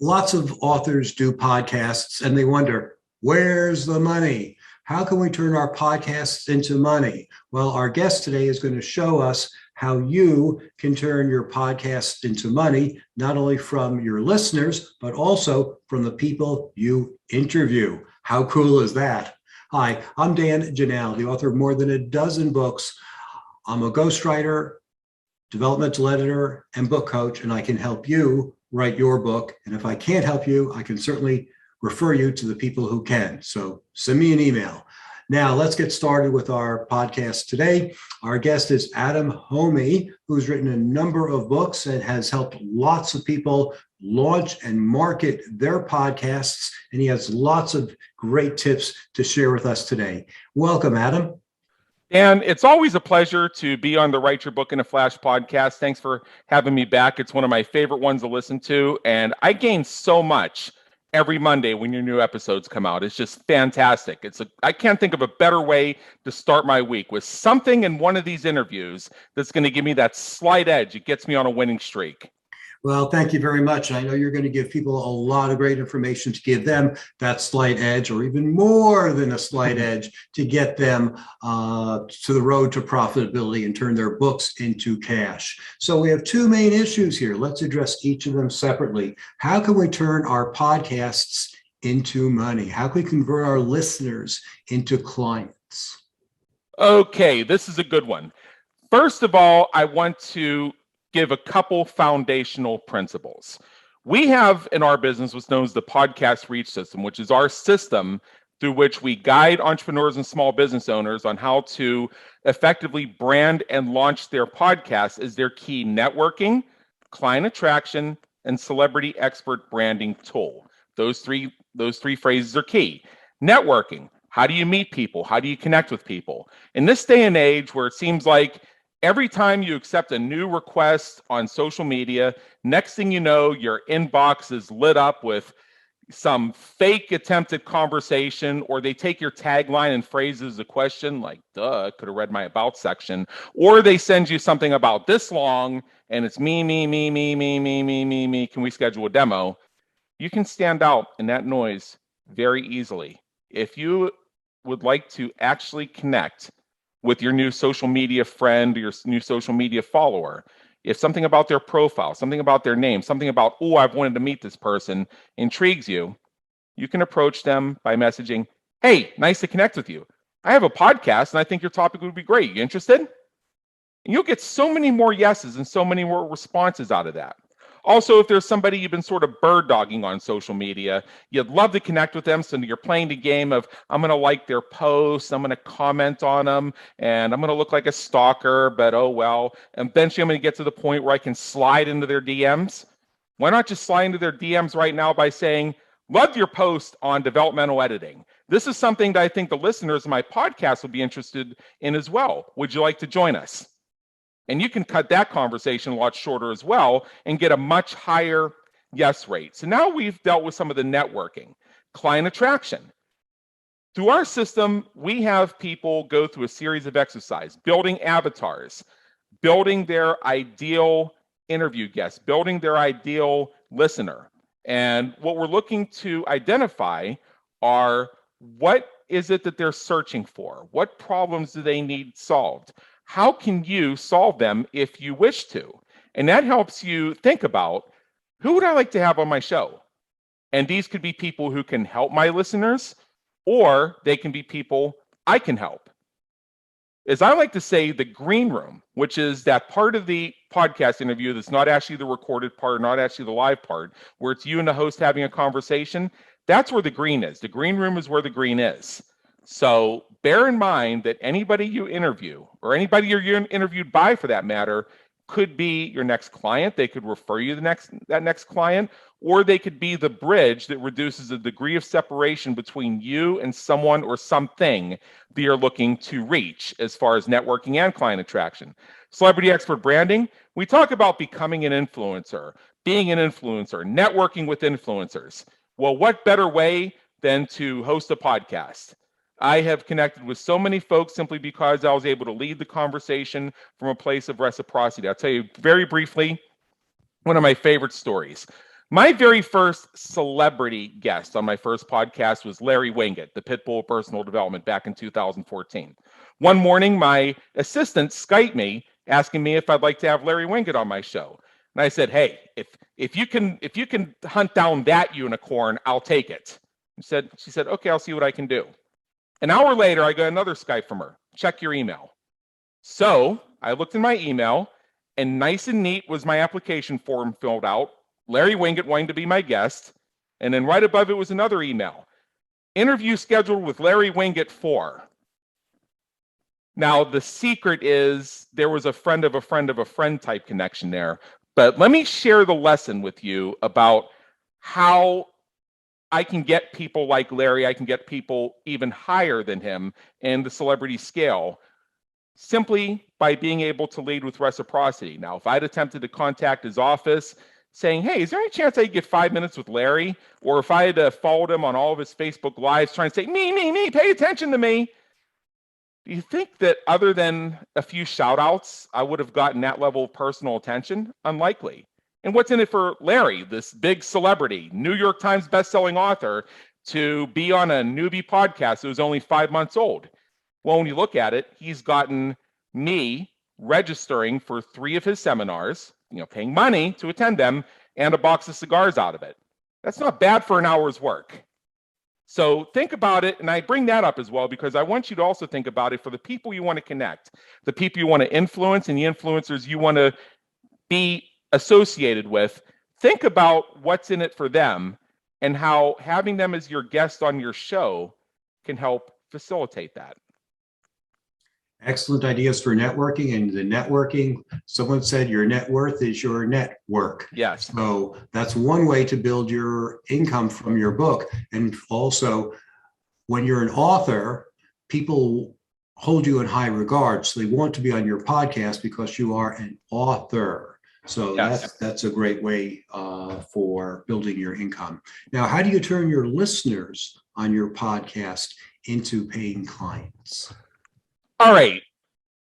Lots of authors do podcasts and they wonder, where's the money? How can we turn our podcasts into money? Well, our guest today is going to show us how you can turn your podcast into money, not only from your listeners, but also from the people you interview. How cool is that? Hi, I'm Dan Janal, the author of more than a dozen books. I'm a ghostwriter, developmental editor, and book coach, and I can help you write your book. And if I can't help you, I can certainly refer you to the people who can. So send me an email. Now, let's get started with our podcast today. Our guest is Adam Hommey, who's written a number of books and has helped lots of people launch and market their podcasts. And he has lots of great tips to share with us today. Welcome, Adam. Dan, it's always a pleasure to be on the Write Your Book in a Flash podcast. Thanks for having me back. It's one of my favorite ones to listen to, and I gain so much every Monday when your new episodes come out. It's just fantastic. I can't think of a better way to start my week with something in one of these interviews that's going to give me that slight edge. It gets me on a winning streak. Well, thank you very much. I know you're going to give people a lot of great information to give them that slight edge, or even more than a slight edge, to get them to the road to profitability and turn their books into cash. So we have two main issues here. Let's address each of them separately. How can we turn our podcasts into money? How can we convert our listeners into clients? Okay, this is a good one. First of all, I want to give a couple foundational principles. We have in our business what's known as the podcast reach system, which is our system through which we guide entrepreneurs and small business owners on how to effectively brand and launch their podcasts as their key networking, client attraction, and celebrity expert branding tool. Those three phrases are key. Networking. How do you meet people? How do you connect with people? In this day and age where it seems like every time you accept a new request on social media, next thing you know, your inbox is lit up with some fake attempted conversation, or they take your tagline and phrase as a question, like, duh, could have read my about section, or they send you something about this long, and it's me, can we schedule a demo? You can stand out in that noise very easily. If you would like to actually connect with your new social media friend or your new social media follower, if something about their profile, something about their name, something about, oh, I've wanted to meet this person intrigues you, you can approach them by messaging, hey, nice to connect with you. I have a podcast and I think your topic would be great. You interested? And you'll get so many more yeses and so many more responses out of that. Also, if there's somebody you've been sort of bird dogging on social media, you'd love to connect with them. So you're playing the game of, I'm going to like their posts, I'm going to comment on them, and I'm going to look like a stalker, but oh well. And eventually I'm going to get to the point where I can slide into their DMs. Why not just slide into their DMs right now by saying, love your post on developmental editing. This is something that I think the listeners of my podcast would be interested in as well. Would you like to join us? And you can cut that conversation a lot shorter as well and get a much higher yes rate. So now we've dealt with some of the networking, client attraction. Through our system, we have people go through a series of exercises, building avatars, building their ideal interview guest, building their ideal listener. And what we're looking to identify are, what is it that they're searching for? What problems do they need solved? How can you solve them if you wish to? And that helps you think about, who would I like to have on my show? And these could be people who can help my listeners, or they can be people I can help. As I like to say, the green room, which is that part of the podcast interview that's not actually the recorded part, not actually the live part, where it's you and the host having a conversation, that's where the green is. The green room is where the green is. So bear in mind that anybody you interview, or anybody you're interviewed by for that matter, could be your next client. They could refer you to that next client, or they could be the bridge that reduces the degree of separation between you and someone or something that you're looking to reach as far as networking and client attraction. Celebrity expert branding, we talk about becoming an influencer, being an influencer, networking with influencers. Well, what better way than to host a podcast? I have connected with so many folks simply because I was able to lead the conversation from a place of reciprocity. I'll tell you very briefly one of my favorite stories. My very first celebrity guest on my first podcast was Larry Winget, the Pitbull of Personal Development, back in 2014. One morning, my assistant Skyped me asking me if I'd like to have Larry Winget on my show. And I said, hey, if you can hunt down that unicorn, I'll take it. She said, okay, I'll see what I can do. An hour later, I got another Skype from her. Check your email. So I looked in my email, and nice and neat was my application form filled out. Larry Winget wanting to be my guest. And then right above it was another email. Interview scheduled with Larry Winget for. Now, the secret is there was a friend of a friend of a friend type connection there. But let me share the lesson with you about how I can get people like Larry, I can get people even higher than him in the celebrity scale, simply by being able to lead with reciprocity. Now, if I'd attempted to contact his office saying, hey, is there any chance I could get 5 minutes with Larry? Or if I had followed him on all of his Facebook Lives trying to say, me, pay attention to me. Do you think that other than a few shout outs, I would have gotten that level of personal attention? Unlikely. And what's in it for Larry, this big celebrity, New York Times bestselling author, to be on a newbie podcast that was only 5 months old? Well, when you look at it, he's gotten me registering for 3 of his seminars, paying money to attend them, and a box of cigars out of it. That's not bad for an hour's work. So think about it, and I bring that up as well because I want you to also think about it for the people you want to connect, the people you want to influence, and the influencers you want to be associated with. Think about what's in it for them and how having them as your guest on your show can help facilitate that. Excellent ideas for networking. And the networking, someone said your net worth is your network. Yes. So that's one way to build your income from your book. And also, when you're an author, people hold you in high regard. So they want to be on your podcast because you are an author. So yes, that's a great way for building your income. Now, how do you turn your listeners on your podcast into paying clients? All right.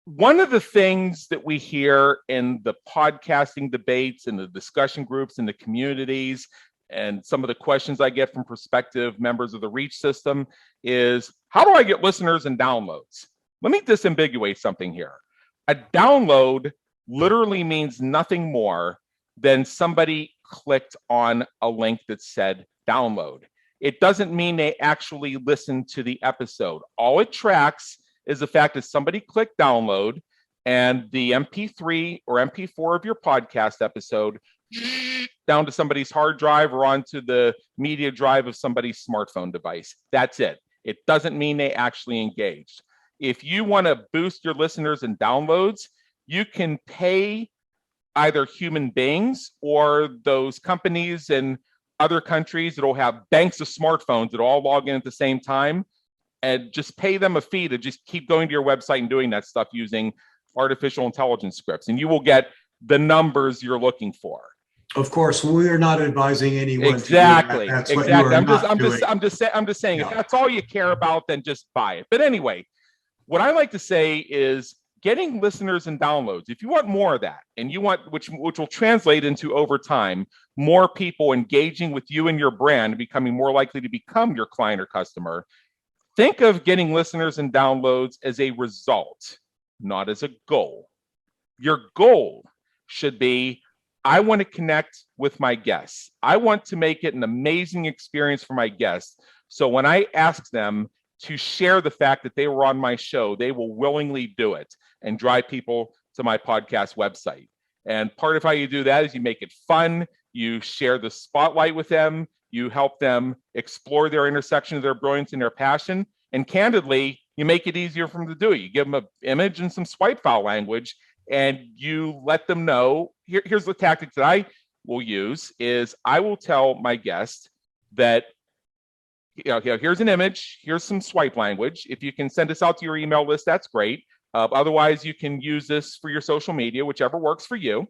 One of the things that we hear in the podcasting debates and the discussion groups in the communities and some of the questions I get from prospective members of the R.E.A.C.H system is, how do I get listeners and downloads? Let me disambiguate something here. A download literally means nothing more than somebody clicked on a link that said download. It doesn't mean they actually listened to the episode. All it tracks is the fact that somebody clicked download and the MP3 or MP4 of your podcast episode down to somebody's hard drive or onto the media drive of somebody's smartphone device. That's it. It doesn't mean they actually engaged. If you want to boost your listeners and downloads, you can pay either human beings or those companies in other countries that will have banks of smartphones that all log in at the same time, and just pay them a fee to just keep going to your website and doing that stuff using artificial intelligence scripts, and you will get the numbers you're looking for. Of course, we're not advising anyone exactly. to do that. That's exactly. What you are I'm just saying, yeah. If that's all you care about, then just buy it. But anyway, what I like to say is getting listeners and downloads. If you want more of that, and you want which will translate into over time more people engaging with you and your brand, becoming more likely to become your client or customer. Think of getting listeners and downloads as a result, not as a goal. Your goal should be, I want to connect with my guests. I want to make it an amazing experience for my guests. So when I ask them to share the fact that they were on my show, they will willingly do it and drive people to my podcast website. And part of how you do that is you make it fun. You share the spotlight with them. You help them explore their intersection of their brilliance and their passion. And candidly, you make it easier for them to do it. You give them an image and some swipe file language, and you let them know, here's the tactic that I will use is I will tell my guest that, here's an image, here's some swipe language. If you can send this out to your email list, that's great. Otherwise, you can use this for your social media, whichever works for you.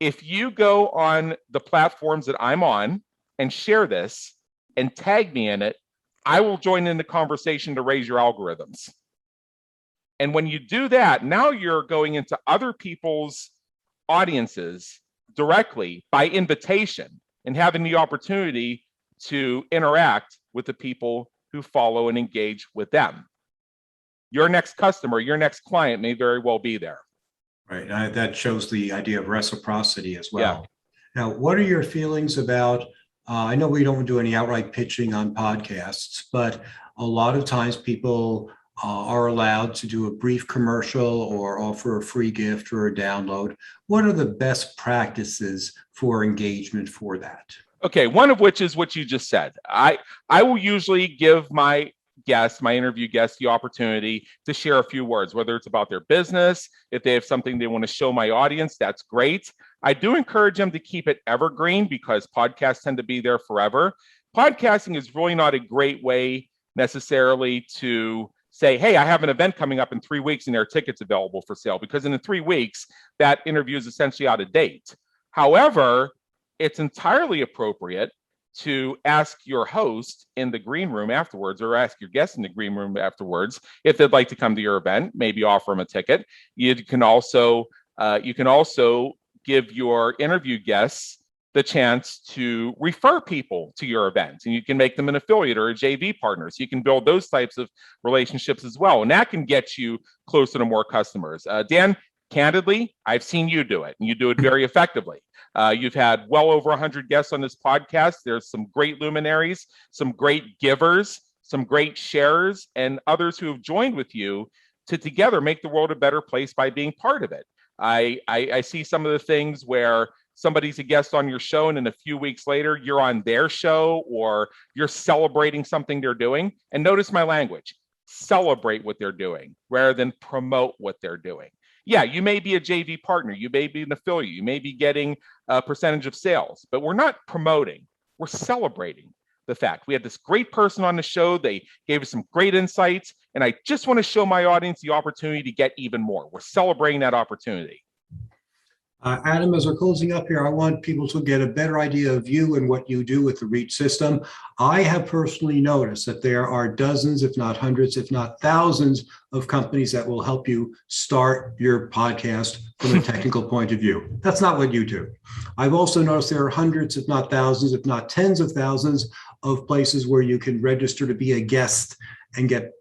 If you go on the platforms that I'm on and share this and tag me in it, I will join in the conversation to raise your algorithms. And when you do that, now you're going into other people's audiences directly by invitation. and having the opportunity to interact with the people who follow and engage with them. Your next customer, your next client may very well be there. Right. That shows the idea of reciprocity as well. Yeah. Now, what are your feelings about, I know we don't do any outright pitching on podcasts, but a lot of times people are allowed to do a brief commercial or offer a free gift or a download. What are the best practices for engagement for that? Okay, one of which is what you just said. I will usually give my interview guests, the opportunity to share a few words, whether it's about their business, if they have something they want to show my audience, that's great. I do encourage them to keep it evergreen because podcasts tend to be there forever. Podcasting is really not a great way necessarily to say, hey, I have an event coming up in 3 weeks and there are tickets available for sale, because in the 3 weeks, that interview is essentially out of date. However, it's entirely appropriate to ask your host in the green room afterwards, or ask your guest in the green room afterwards, if they'd like to come to your event, maybe offer them a ticket. You can also give your interview guests the chance to refer people to your event, and you can make them an affiliate or a JV partner. So you can build those types of relationships as well, and that can get you closer to more customers. Dan, candidly, I've seen you do it, and you do it very effectively. You've had well over 100 guests on this podcast. There's some great luminaries, some great givers, some great sharers, and others who have joined with you to together make the world a better place by being part of it. I see some of the things where somebody's a guest on your show, and then a few weeks later, you're on their show, or you're celebrating something they're doing. And notice my language: celebrate what they're doing rather than promote what they're doing. Yeah, you may be a JV partner, you may be an affiliate, you may be getting a percentage of sales, but we're not promoting, we're celebrating the fact we had this great person on the show. They gave us some great insights, and I just want to show my audience the opportunity to get even more. We're celebrating that opportunity. Adam, as we're closing up here, I want people to get a better idea of you and what you do with the R.E.A.C.H system. I have personally noticed that there are dozens, if not hundreds, if not thousands of companies that will help you start your podcast from a technical point of view. That's not what you do. I've also noticed there are hundreds, if not thousands, if not tens of thousands of places where you can register to be a guest and get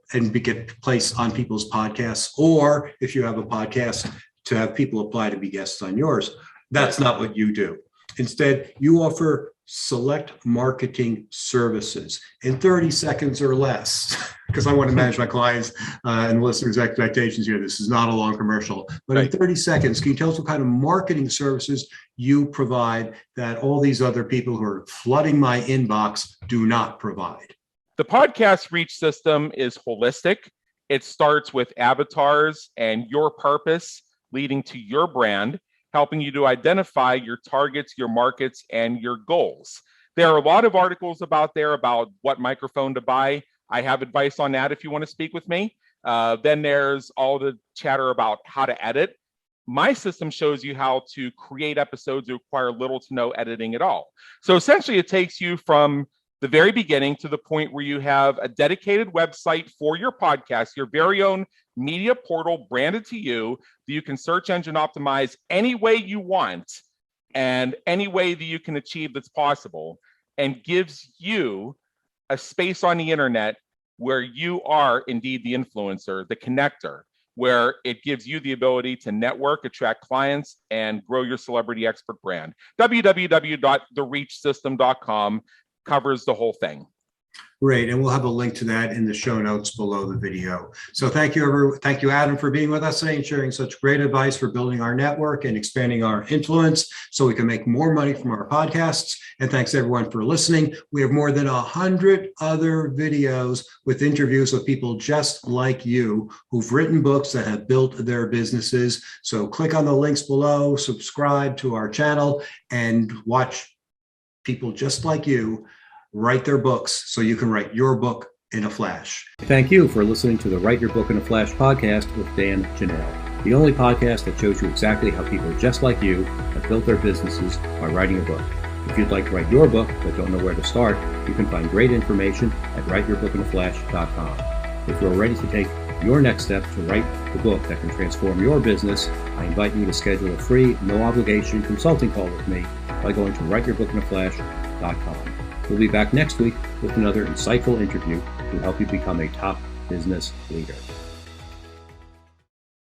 placed on people's podcasts, or if you have a podcast, to have people apply to be guests on yours. That's not what you do. Instead, you offer select marketing services in 30 seconds or less, because I want to manage my clients and listeners' expectations here. This is not a long commercial, but in 30 seconds, can you tell us what kind of marketing services you provide that all these other people who are flooding my inbox do not provide? The podcast R.E.A.C.H system is holistic. It starts with avatars and your purpose, leading to your brand, helping you to identify your targets, your markets, and your goals. There are a lot of articles about what microphone to buy. I have advice on that if you want to speak with me. Then there's all the chatter about how to edit. My system shows you how to create episodes that require little to no editing at all. So essentially, it takes you from the very beginning to the point where you have a dedicated website for your podcast, your very own media portal branded to you, that you can search engine optimize any way you want and any way that you can achieve that's possible, and gives you a space on the internet where you are indeed the influencer, the connector, where it gives you the ability to network, attract clients, and grow your celebrity expert brand. www.thereachsystem.com covers the whole thing. Great, and we'll have a link to that in the show notes below the video. So thank you, Adam, for being with us today and sharing such great advice for building our network and expanding our influence so we can make more money from our podcasts. And thanks everyone for listening. We have more than 100 other videos with interviews with people just like you who've written books that have built their businesses. So click on the links below, subscribe to our channel, and watch people just like you write their books so you can write your book in a flash. Thank you for listening to the Write Your Book in a Flash podcast with Dan Janelle, the only podcast that shows you exactly how people just like you have built their businesses by writing a book. If you'd like to write your book but don't know where to start, you can find great information at writeyourbookinaflash.com. If you're ready to take your next step to write the book that can transform your business, I invite you to schedule a free, no obligation consulting call with me by going to writeyourbookinaflash.com. We'll be back next week with another insightful interview to help you become a top business leader.